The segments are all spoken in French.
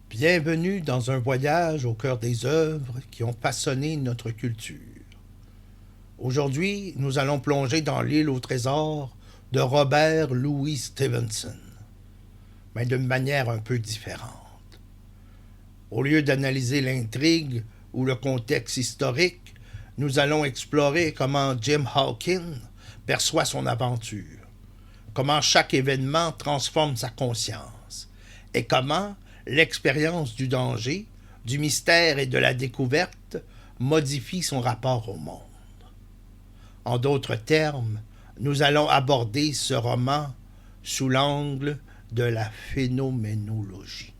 Bienvenue dans un voyage au cœur des œuvres qui ont façonné notre culture. Aujourd'hui, nous allons plonger dans l'île au trésor de Robert Louis Stevenson, mais d'une manière un peu différente. Au lieu d'analyser l'intrigue ou le contexte historique, nous allons explorer comment Jim Hawkins perçoit son aventure, comment chaque événement transforme sa conscience, et comment l'expérience du danger, du mystère et de la découverte modifie son rapport au monde. En d'autres termes, nous allons aborder ce roman sous l'angle de la phénoménologie.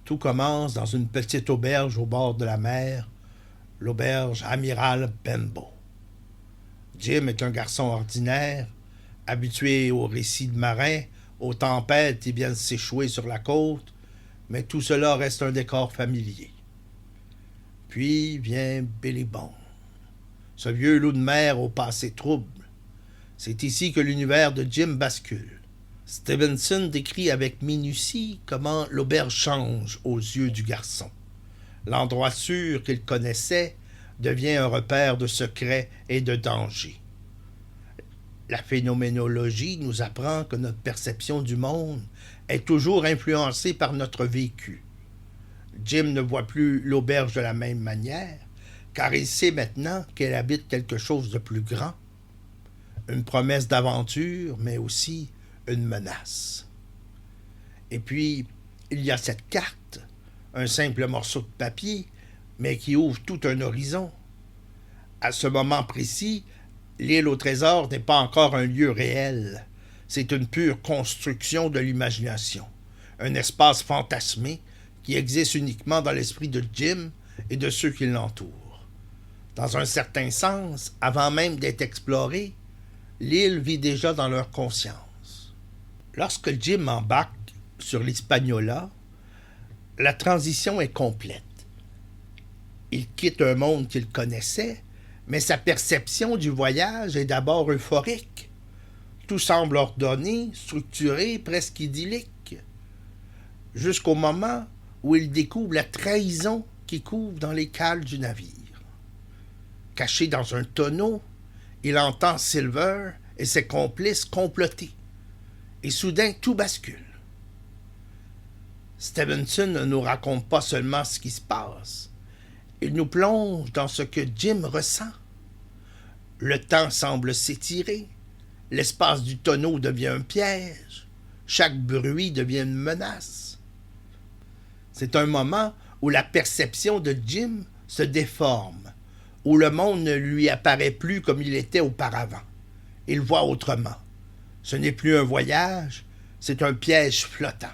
Tout commence dans une petite auberge au bord de la mer, l'auberge Amiral Benbow. Jim est un garçon ordinaire, habitué aux récits de marins, aux tempêtes qui viennent s'échouer sur la côte, mais tout cela reste un décor familier. Puis vient Billy Bond, ce vieux loup de mer au passé trouble. C'est ici que l'univers de Jim bascule. Stevenson décrit avec minutie comment l'auberge change aux yeux du garçon. L'endroit sûr qu'il connaissait devient un repère de secrets et de dangers. La phénoménologie nous apprend que notre perception du monde est toujours influencée par notre vécu. Jim ne voit plus l'auberge de la même manière, car il sait maintenant qu'elle habite quelque chose de plus grand, une promesse d'aventure, mais aussi une menace. Et puis, il y a cette carte, un simple morceau de papier, mais qui ouvre tout un horizon. À ce moment précis, l'île au trésor n'est pas encore un lieu réel. C'est une pure construction de l'imagination, un espace fantasmé qui existe uniquement dans l'esprit de Jim et de ceux qui l'entourent. Dans un certain sens, avant même d'être explorée, l'île vit déjà dans leur conscience. Lorsque Jim embarque sur l'Hispaniola, la transition est complète. Il quitte un monde qu'il connaissait, mais sa perception du voyage est d'abord euphorique. Tout semble ordonné, structuré, presque idyllique, jusqu'au moment où il découvre la trahison qui couvre dans les cales du navire. Caché dans un tonneau, il entend Silver et ses complices comploter, et soudain tout bascule. Stevenson ne nous raconte pas seulement ce qui se passe, il nous plonge dans ce que Jim ressent. Le temps semble s'étirer, l'espace du tonneau devient un piège, chaque bruit devient une menace. C'est un moment où la perception de Jim se déforme, où le monde ne lui apparaît plus comme il était auparavant. Il voit autrement. Ce n'est plus un voyage, c'est un piège flottant.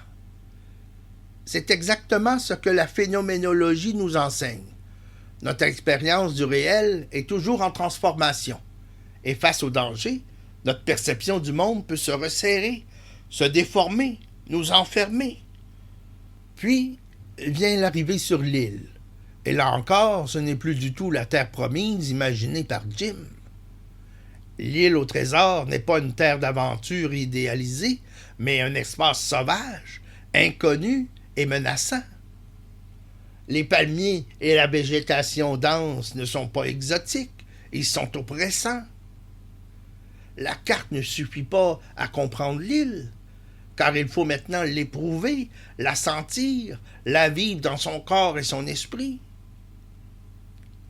C'est exactement ce que la phénoménologie nous enseigne. Notre expérience du réel est toujours en transformation. Et face au danger, notre perception du monde peut se resserrer, se déformer, nous enfermer. Puis vient l'arrivée sur l'île. Et là encore, ce n'est plus du tout la terre promise imaginée par Jim. L'île au trésor n'est pas une terre d'aventure idéalisée, mais un espace sauvage, inconnu et menaçant. Les palmiers et la végétation dense ne sont pas exotiques, ils sont oppressants. La carte ne suffit pas à comprendre l'île, car il faut maintenant l'éprouver, la sentir, la vivre dans son corps et son esprit.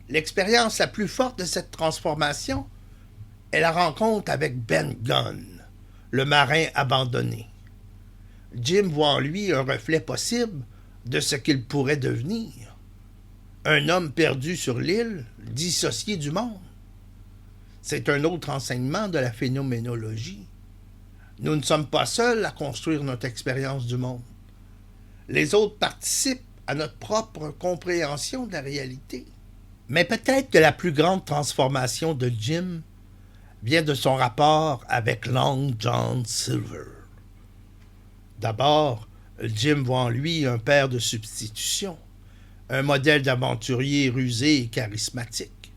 L'expérience la plus forte de cette transformation est la rencontre avec Ben Gunn, le marin abandonné. Jim voit en lui un reflet possible de ce qu'il pourrait devenir. Un homme perdu sur l'île, dissocié du monde. C'est un autre enseignement de la phénoménologie. Nous ne sommes pas seuls à construire notre expérience du monde. Les autres participent à notre propre compréhension de la réalité. Mais peut-être que la plus grande transformation de Jim vient de son rapport avec Long John Silver. D'abord, Jim voit en lui un père de substitution, un modèle d'aventurier rusé et charismatique.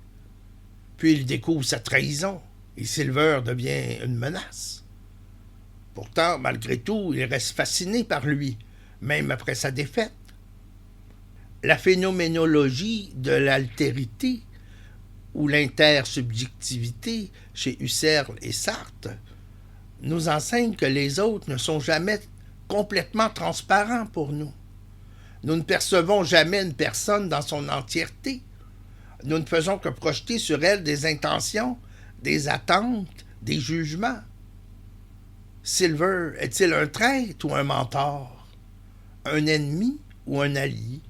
Puis il découvre sa trahison et Silver devient une menace. Pourtant, malgré tout, il reste fasciné par lui, même après sa défaite. La phénoménologie de l'altérité ou l'intersubjectivité chez Husserl et Sartre nous enseigne que les autres ne sont jamais complètement transparents pour nous. Nous ne percevons jamais une personne dans son entièreté. Nous ne faisons que projeter sur elle des intentions, des attentes, des jugements. Silver est-il un traître ou un mentor? Un ennemi ou un allié?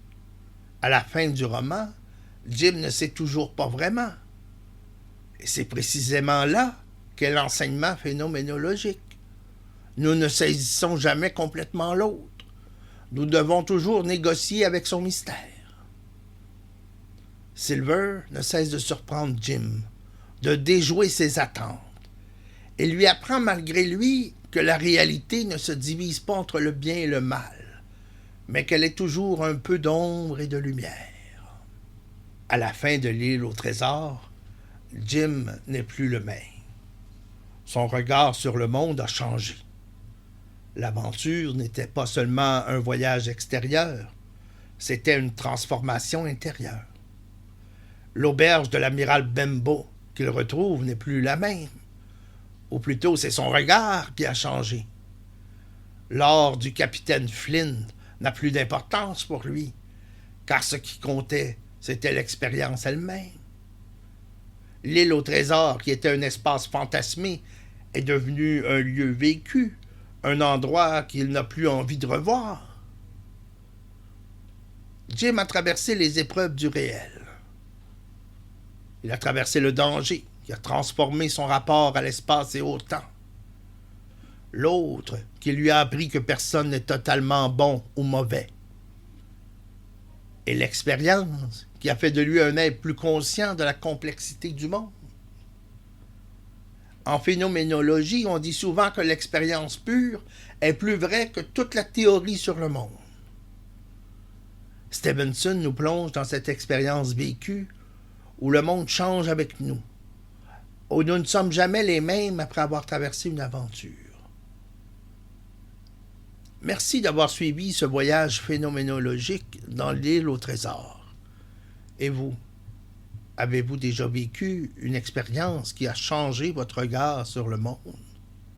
À la fin du roman, Jim ne sait toujours pas vraiment. Et c'est précisément là qu'est l'enseignement phénoménologique. Nous ne saisissons jamais complètement l'autre. Nous devons toujours négocier avec son mystère. Silver ne cesse de surprendre Jim, de déjouer ses attentes, et lui apprend malgré lui que la réalité ne se divise pas entre le bien et le mal, mais qu'elle est toujours un peu d'ombre et de lumière. À la fin de l'île au trésor, Jim n'est plus le même. Son regard sur le monde a changé. L'aventure n'était pas seulement un voyage extérieur, c'était une transformation intérieure. L'auberge de l'amiral Bembo qu'il retrouve n'est plus la même. Ou plutôt, c'est son regard qui a changé. L'or du capitaine Flynn n'a plus d'importance pour lui, car ce qui comptait, c'était l'expérience elle-même. L'île au trésor, qui était un espace fantasmé, est devenue un lieu vécu, un endroit qu'il n'a plus envie de revoir. Jim a traversé les épreuves du réel. Il a traversé le danger, qui a transformé son rapport à l'espace et au temps. L'autre, qui lui a appris que personne n'est totalement bon ou mauvais. Et l'expérience, qui a fait de lui un être plus conscient de la complexité du monde. En phénoménologie, on dit souvent que l'expérience pure est plus vraie que toute la théorie sur le monde. Stevenson nous plonge dans cette expérience vécue où le monde change avec nous, où nous ne sommes jamais les mêmes après avoir traversé une aventure. Merci d'avoir suivi ce voyage phénoménologique dans l'île au trésor. Et vous, avez-vous déjà vécu une expérience qui a changé votre regard sur le monde?